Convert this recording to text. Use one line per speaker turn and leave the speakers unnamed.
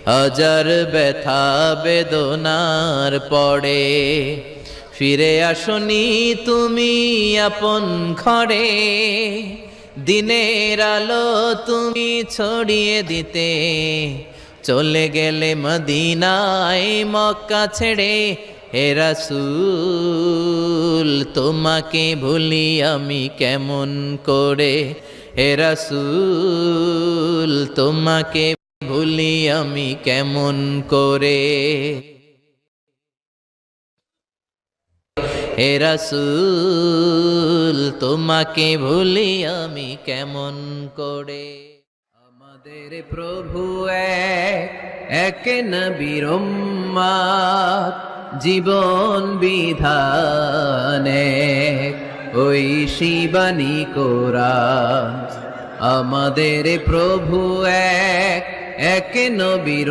হাজার ব্যথা বেদনার পরে ফিরে আসনি তুমি আপন ঘরে। দিনের আলো তুমি ছড়িয়ে দিতে চলে গেলে মদিনায় মক্কা ছেড়ে। হে রাসূল তোমাকে ভুলি আমি কেমন করে। হে রাসূল তোমাকে ভুলি আমি কেমন করে। হে রাসূল তোমাকে ভুলি আমি কেমন করে। আমাদের প্রভু এক নবীর উম্মত, জীবন বিধানে ওই শিবানী কোরআন। আমাদের প্রভু এক নবীর